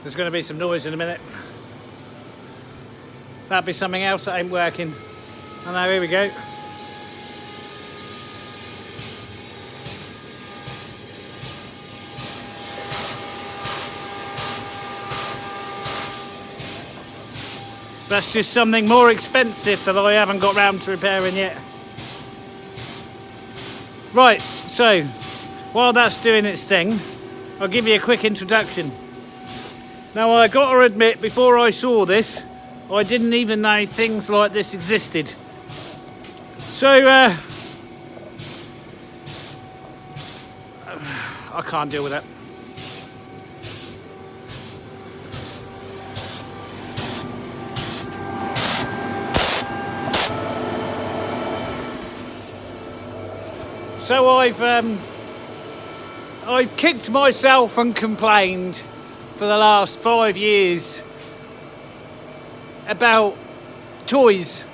There's going to be some noise in a minute. That'll be something else that ain't working. I know, here we go. That's just something more expensive that I haven't got round to repairing yet. Right, so while that's doing its thing, I'll give you a quick introduction. Now, I got to admit, before I saw this, I didn't even know things like this existed. So, I can't deal with that. So I've kicked myself and complained for the last 5 years about toys,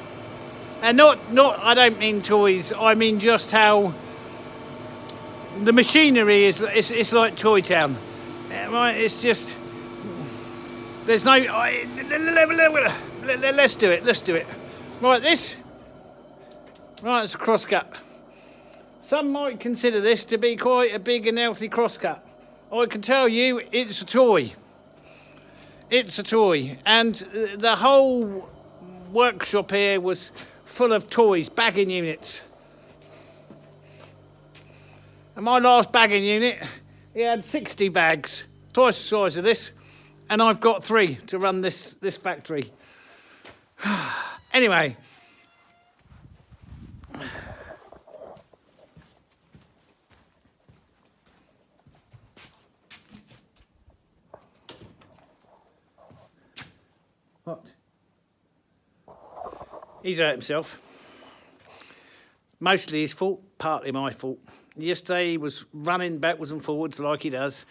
and not I don't mean toys, I mean just how the machinery is. It's like Toy Town, right? It's just there's no. Let's do it. Right, this. Right, it's a crosscut. Some might consider this to be quite a big and healthy crosscut. I can tell you, it's a toy. It's a toy, and the whole workshop here was full of toys, bagging units. And my last bagging unit, it had 60 bags, twice the size of this, and I've got 3 to run this factory. Anyway. What? He's hurt himself. Mostly his fault, partly my fault. Yesterday he was running backwards and forwards like he does,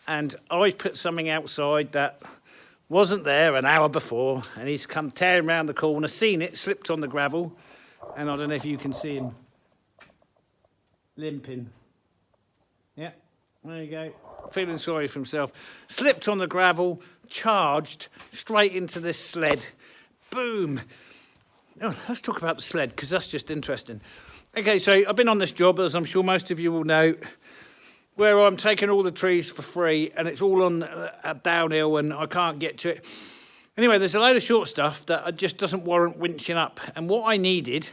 and I've put something outside that wasn't there an hour before, and he's come tearing round the corner, seen it, slipped on the gravel, and I don't know if you can see him limping. Yeah, there you go. Feeling sorry for himself. Slipped on the gravel, charged straight into this sled. Boom. Oh, let's talk about the sled, because that's just interesting. Okay, so I've been on this job, as I'm sure most of you will know, where I'm taking all the trees for free, and it's all on a downhill, and I can't get to it. Anyway, there's a load of short stuff that just doesn't warrant winching up, and what I needed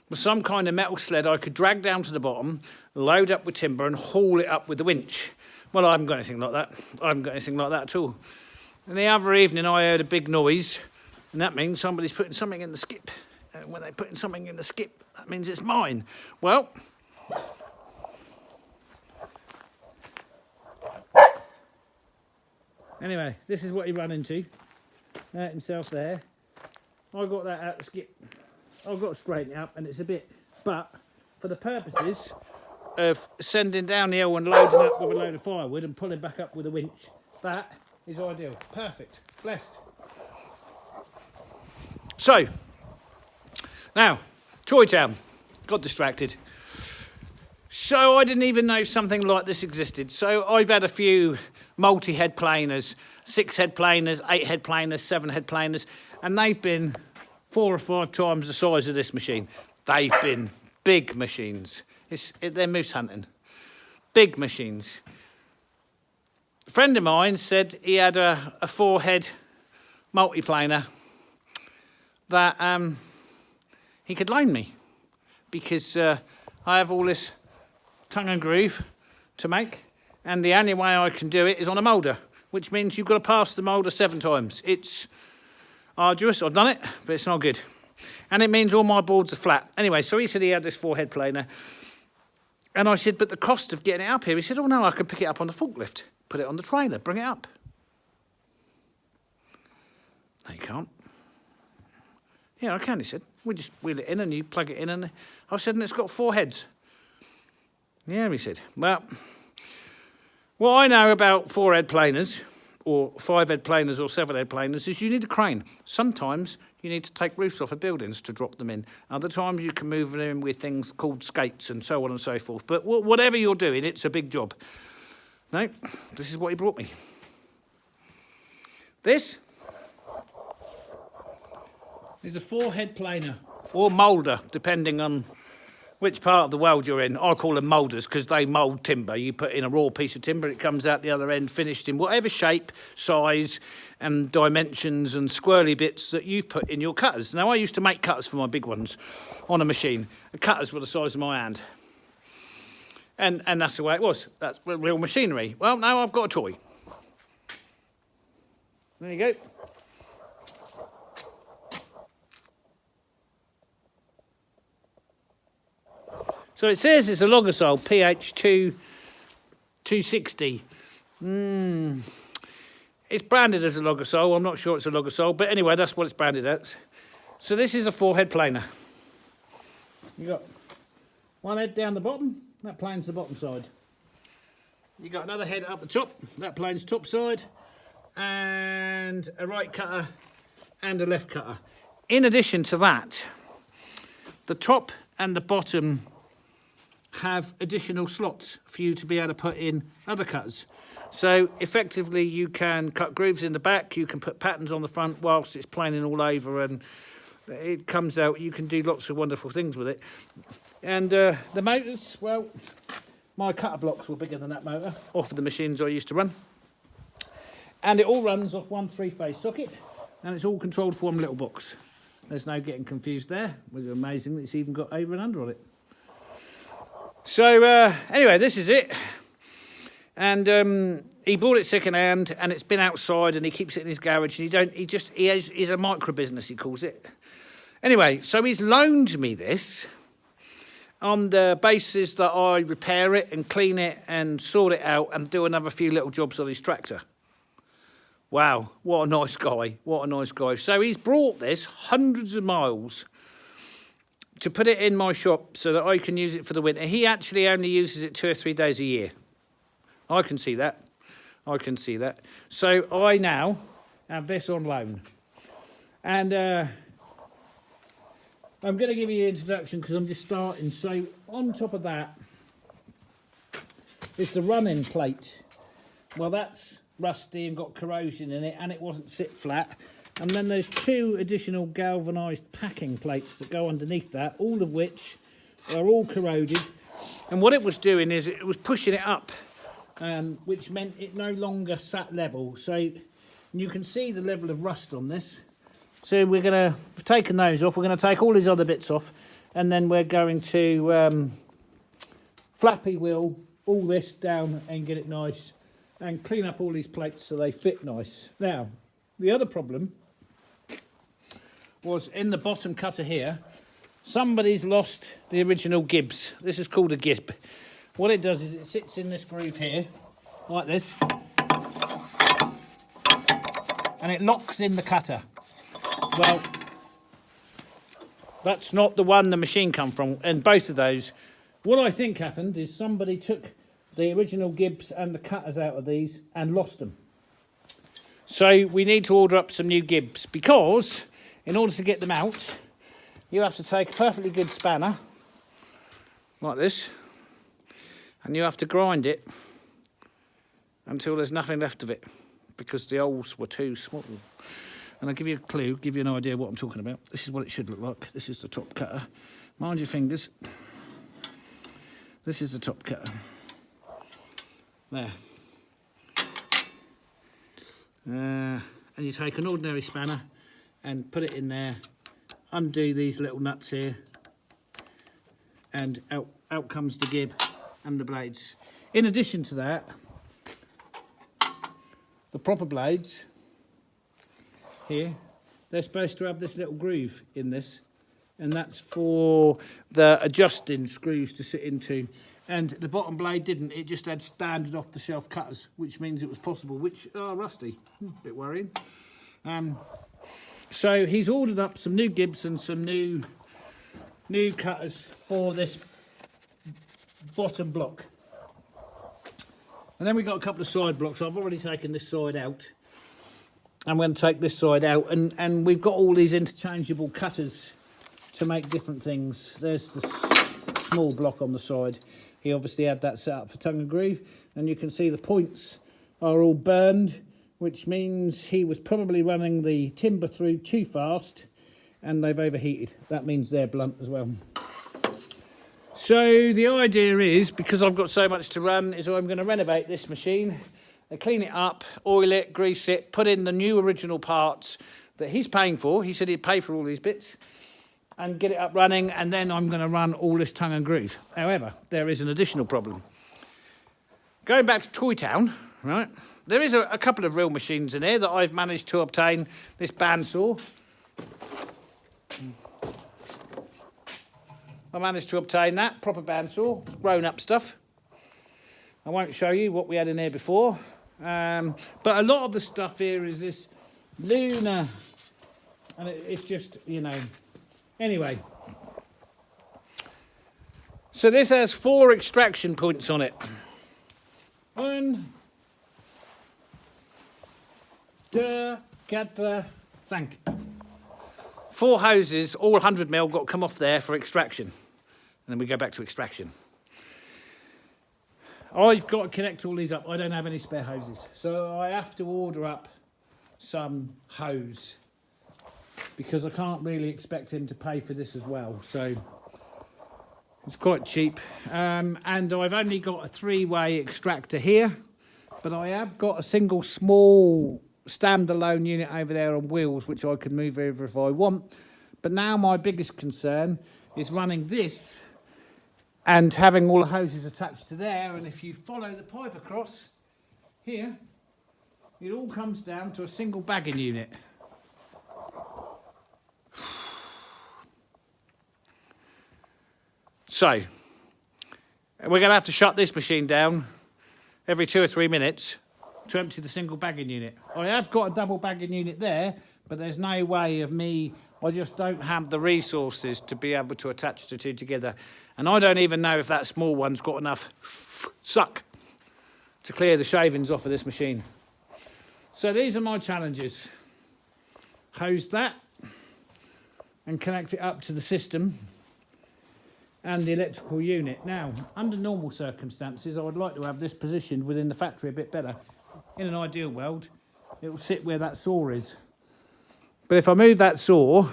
was some kind of metal sled I could drag down to the bottom, load up with timber, and haul it up with the winch. Well, I haven't got anything like that. I haven't got anything like that at all. And the other evening I heard a big noise, and that means somebody's putting something in the skip. And when they're putting something in the skip, that means it's mine. Well, anyway, this is what he ran into. Himself there. I got that out of the skip. I've got to straighten it up, and it's a bit, but for the purposes of sending down the hill and loading up with a load of firewood and pulling back up with a winch, that is ideal. Perfect. Blessed. So, now, Toy Town. Got distracted. So I didn't even know something like this existed. So I've had a few multi-head planers, 6-head planers, 8-head planers, 7-head planers, and they've been 4 or 5 times the size of this machine. They've been big machines. They're moose hunting. Big machines. A friend of mine said he had a 4-head multiplaner that he could loan me, because I have all this tongue and groove to make, and the only way I can do it is on a moulder, which means you've got to pass the moulder 7 times. It's arduous. I've done it, but it's not good. And it means all my boards are flat. Anyway, so he said he had this 4-head planer. And I said, but the cost of getting it up here, he said, oh no, I can pick it up on the forklift, put it on the trailer, bring it up. No, you can't. Yeah, I can, he said. We just wheel it in and you plug it in, and I said, and it's got 4 heads. Yeah, he said. Well, what I know about 4-head planers, or 5-head planers or 7-head planers, is you need a crane. Sometimes you need to take roofs off of buildings to drop them in. Other times you can move them in with things called skates and so on and so forth. But whatever you're doing, it's a big job. No, this is what he brought me. This is a 4-head planer, or moulder, depending on which part of the world you're in. I call them moulders because they mould timber. You put in a raw piece of timber, it comes out the other end finished in whatever shape, size and dimensions and squirrely bits that you've put in your cutters. Now, I used to make cutters for my big ones on a machine. The cutters were the size of my hand. And that's the way it was. That's real machinery. Well, now I've got a toy. There you go. So it says it's a Logosol PH260. It's branded as a Logosol. I'm not sure it's a Logosol, but anyway, that's what it's branded as. So this is a 4-head planer. You've got one head down the bottom, that plane's the bottom side. You've got another head up the top, that plane's top side, and a right cutter and a left cutter. In addition to that, the top and the bottom have additional slots for you to be able to put in other cutters. So effectively you can cut grooves in the back, you can put patterns on the front whilst it's planing all over, and it comes out, you can do lots of wonderful things with it. And the motors, well, my cutter blocks were bigger than that motor off of the machines I used to run. And it all runs off one 3-phase socket, and it's all controlled from one little box. There's no getting confused there. It was amazing that it's even got over and under on it. So anyway, this is it. And he bought it second hand, and it's been outside, and he keeps it in his garage, and he's a micro business, he calls it. Anyway, so he's loaned me this on the basis that I repair it and clean it and sort it out and do another few little jobs on his tractor. Wow, what a nice guy, what a nice guy. So he's brought this hundreds of miles to put it in my shop so that I can use it for the winter. He actually only uses it 2 or 3 days a year. I can see that. I can see that. So I now have this on loan. And I'm going to give you the introduction because I'm just starting. So on top of that is the running plate. Well, that's rusty and got corrosion in it, and it wasn't sit flat. And then there's 2 additional galvanised packing plates that go underneath that, all of which are all corroded. And what it was doing is it was pushing it up, which meant it no longer sat level. So you can see the level of rust on this. So we've taken those off. We're going to take all these other bits off, and then we're going to flappy wheel all this down and get it nice and clean up all these plates so they fit nice. Now, the other problem was in the bottom cutter here, somebody's lost the original gibs. This is called a gib. What it does is it sits in this groove here, like this, and it locks in the cutter. Well, that's not the one the machine come from, and both of those. What I think happened is somebody took the original gibs and the cutters out of these and lost them. So we need to order up some new gibs, because in order to get them out, you have to take a perfectly good spanner, like this, and you have to grind it until there's nothing left of it, because the holes were too small. And I'll give you a clue, give you an idea what I'm talking about. This is what it should look like. This is the top cutter. Mind your fingers. This is the top cutter. There. And you take an ordinary spanner and put it in there, undo these little nuts here, and out comes the gib and the blades. In addition to that, the proper blades here, they're supposed to have this little groove in this, and that's for the adjusting screws to sit into. And the bottom blade didn't, it just had standard off the shelf cutters, which means it was possible, which are rusty. A bit worrying. So he's ordered up some new gibs and some new cutters for this bottom block. And then we've got a couple of side blocks. I've already taken this side out. I'm going to take this side out, and we've got all these interchangeable cutters to make different things. There's the small block on the side. He obviously had that set up for tongue and groove, and you can see the points are all burned which means he was probably running the timber through too fast and they've overheated. That means they're blunt as well. So the idea is, because I've got so much to run, is I'm going to renovate this machine, clean it up, oil it, grease it, put in the new original parts that he's paying for. He said he'd pay for all these bits, and get it up running, and then I'm going to run all this tongue and groove. However, there is an additional problem. Going back to Toy Town, right, there is a couple of real machines in here that I've managed to obtain. This bandsaw. I managed to obtain that, proper bandsaw, grown-up stuff. I won't show you what we had in there before. But a lot of the stuff here is this Luna, and it's just, you know, anyway. So this has 4 extraction points on it. 1, 2, 4, 5. 4 hoses, all 100mm, got to come off there for extraction. And then we go back to extraction. I've got to connect all these up. I don't have any spare hoses. So I have to order up some hose, because I can't really expect him to pay for this as well. So it's quite cheap. And I've only got a 3-way extractor here, but I have got a single small standalone unit over there on wheels, which I can move over if I want. But now my biggest concern is running this and having all the hoses attached to there. And if you follow the pipe across here, it all comes down to a single bagging unit. So we're going to have to shut this machine down every 2 or 3 minutes to empty the single bagging unit. I have got a double bagging unit there, but there's no way of me, I just don't have the resources to be able to attach the two together. And I don't even know if that small one's got enough suck to clear the shavings off of this machine. So these are my challenges. Hose that and connect it up to the system and the electrical unit. Now, under normal circumstances, I would like to have this positioned within the factory a bit better. In an ideal world, it will sit where that saw is. But if I move that saw,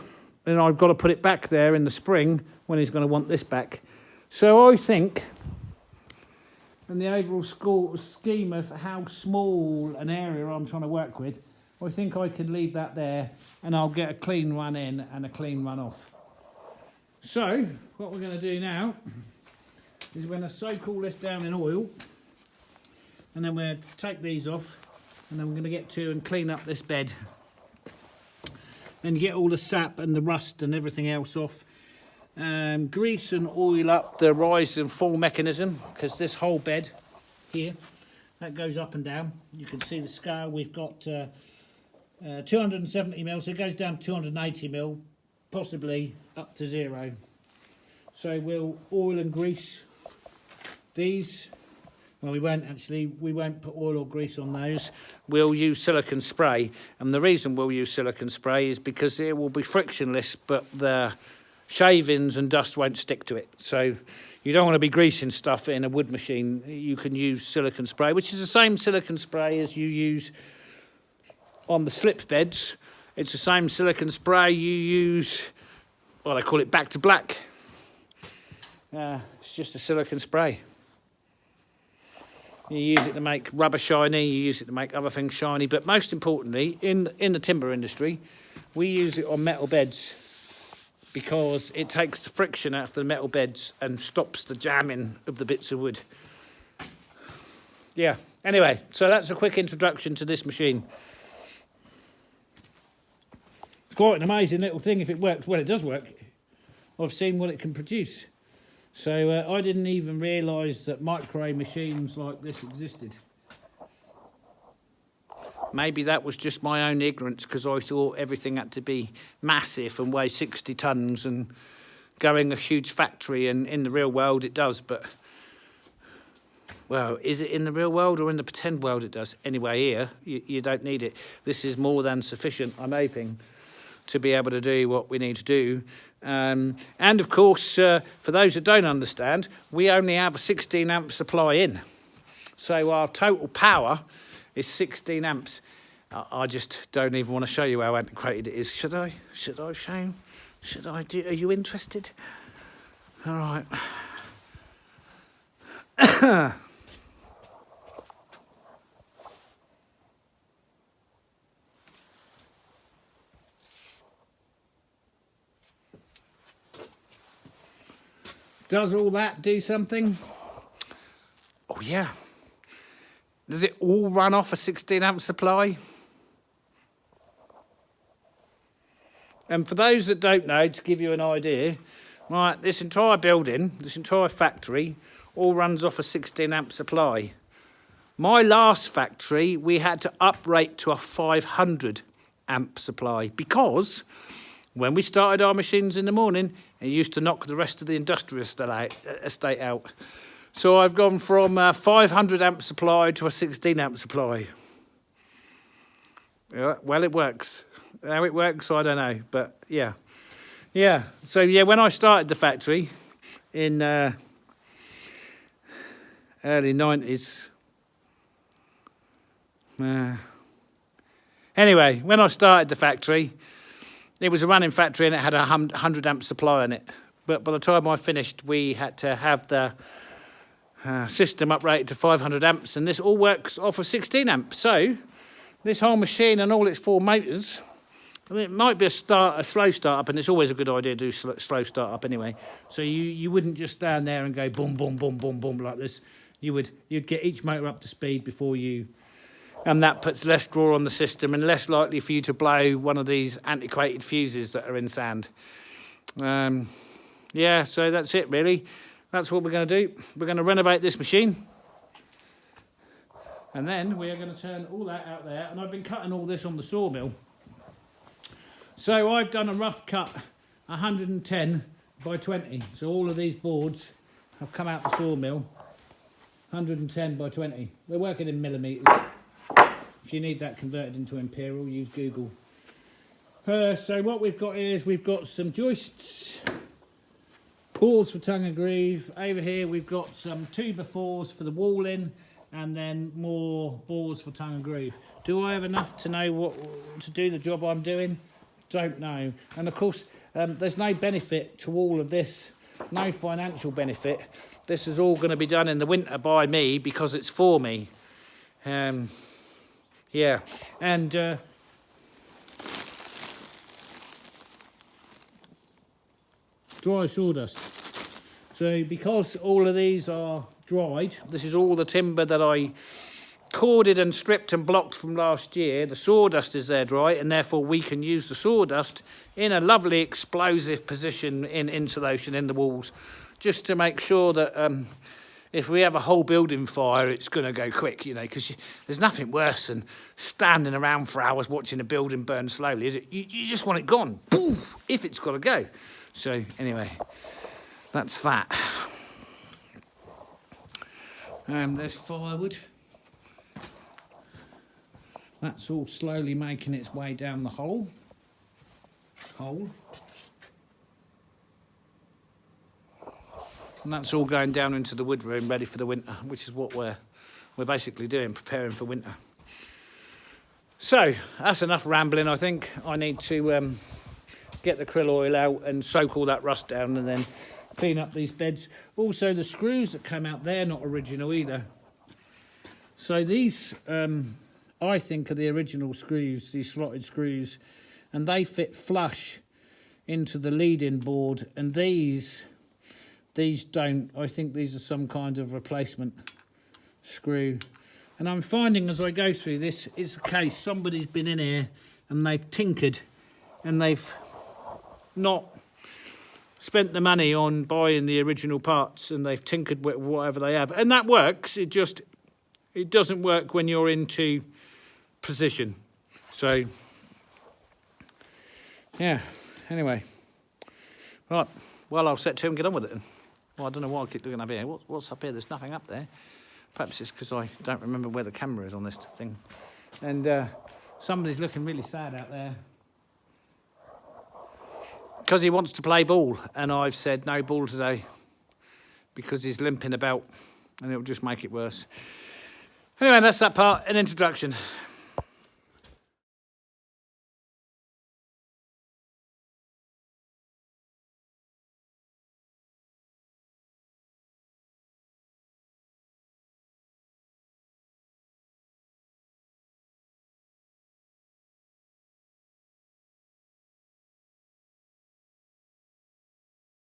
then I've got to put it back there in the spring when he's going to want this back. So I think, in the overall scheme of how small an area I'm trying to work with, I think I could leave that there and I'll get a clean run in and a clean run off. So what we're going to do now is we're going to soak all this down in oil, and then we're going to take these off, and then we're going to get to and clean up this bed and get all the sap and the rust and everything else off. Grease and oil up the rise and fall mechanism, because this whole bed here, that goes up and down. You can see the scale. We've got 270mm, so it goes down to 280mm, possibly up to 0. So we'll oil and grease these. Well, we won't put oil or grease on those. We'll use silicone spray. And the reason we'll use silicone spray is because it will be frictionless, but the shavings and dust won't stick to it. So you don't want to be greasing stuff in a wood machine. You can use silicone spray, which is the same silicone spray as you use on the slip beds. It's the same silicone spray you use, well, I call it back to black. It's just a silicone spray. You use it to make rubber shiny, you use it to make other things shiny, but most importantly, in the timber industry, we use it on metal beds because it takes the friction out of the metal beds and stops the jamming of the bits of wood. Yeah, anyway, so that's a quick introduction to this machine. It's quite an amazing little thing if it works. Well, it does work. I've seen what it can produce. So I didn't even realise that micro machines like this existed. Maybe that was just my own ignorance, because I thought everything had to be massive and weigh 60 tonnes and going a huge factory, and in the real world it does. But, well, is it in the real world or in the pretend world it does? Anyway, here, you don't need it. This is more than sufficient, I'm hoping, to be able to do what we need to do. And of course, for those that don't understand, we only have a 16 amp supply in. So our total power is 16 amps. I just don't even want to show you how antiquated it is. Should I? Should I show? Should I do? Are you interested? All right. Does all that do something? Oh yeah. Does it all run off a 16 amp supply? And for those that don't know, to give you an idea, right, this entire building, this entire factory, all runs off a 16 amp supply. My last factory, we had to uprate to a 500 amp supply because when we started our machines in the morning, it used to knock the rest of the industrial estate out. So I've gone from a 500 amp supply to a 16 amp supply. Yeah, well, it works. How it works, I don't know, but yeah. Yeah, so yeah, when I started the factory in early 90s, anyway, when I started the factory, it was a running factory and it had a 100 amp supply in it. But by the time I finished, we had to have the system uprated to 500 amps, and this all works off of 16 amps. So this whole machine and all its 4 motors, I mean, it might be a slow start up, and it's always a good idea to do slow start up anyway. So you wouldn't just stand there and go boom, boom, boom, boom, boom like this. You'd get each motor up to speed before you. And that puts less draw on the system and less likely for you to blow one of these antiquated fuses that are in sand. Yeah, so that's it really. That's what we're going to do. We're going to renovate this machine. And then we are going to turn all that out there. And I've been cutting all this on the sawmill. So I've done a rough cut, 110 by 20. So all of these boards have come out the sawmill, 110 by 20. We're working in millimetres. If you need that converted into imperial, use Google. So what we've got here is we've got some joists, boards for tongue and groove. Over here we've got some 2x4s for the walling, and then more boards for tongue and groove. Do I have enough to know what to do the job I'm doing? Don't know. And of course, there's no benefit to all of this, no financial benefit. This is all going to be done in the winter by me because it's for me. Yeah, and dry sawdust. So because all of these are dried, this is all the timber that I corded and stripped and blocked from last year. The sawdust is there dry, and therefore we can use the sawdust in a lovely explosive position in insulation in the walls, just to make sure that if we have a whole building fire, it's going to go quick, you know, because there's nothing worse than standing around for hours watching a building burn slowly, is it? You just want it gone, poof, if it's got to go. So anyway, that's that. There's firewood. That's all slowly making its way down the hole. And that's all going down into the wood room, ready for the winter, which is what we're basically doing, preparing for winter. So that's enough rambling, I think. I need to get the krill oil out and soak all that rust down, and then clean up these beds. Also, the screws that came out, they're not original either. So these, I think, are the original screws, these slotted screws, and they fit flush into the lead-in board, and these don't. I think these are some kind of replacement screw. And I'm finding as I go through this, it's the case somebody's been in here and they've tinkered, and they've not spent the money on buying the original parts, and they've tinkered with whatever they have. And that works, it doesn't work when you're into precision. So, yeah, anyway. Right, well, I'll set to and get on with it then. Well, I don't know why I keep looking up here. What's up here? There's nothing up there. Perhaps it's because I don't remember where the camera is on this thing. And somebody's looking really sad out there, because he wants to play ball, and I've said no ball today because he's limping about, and it'll just make it worse. Anyway, that's that part, an introduction.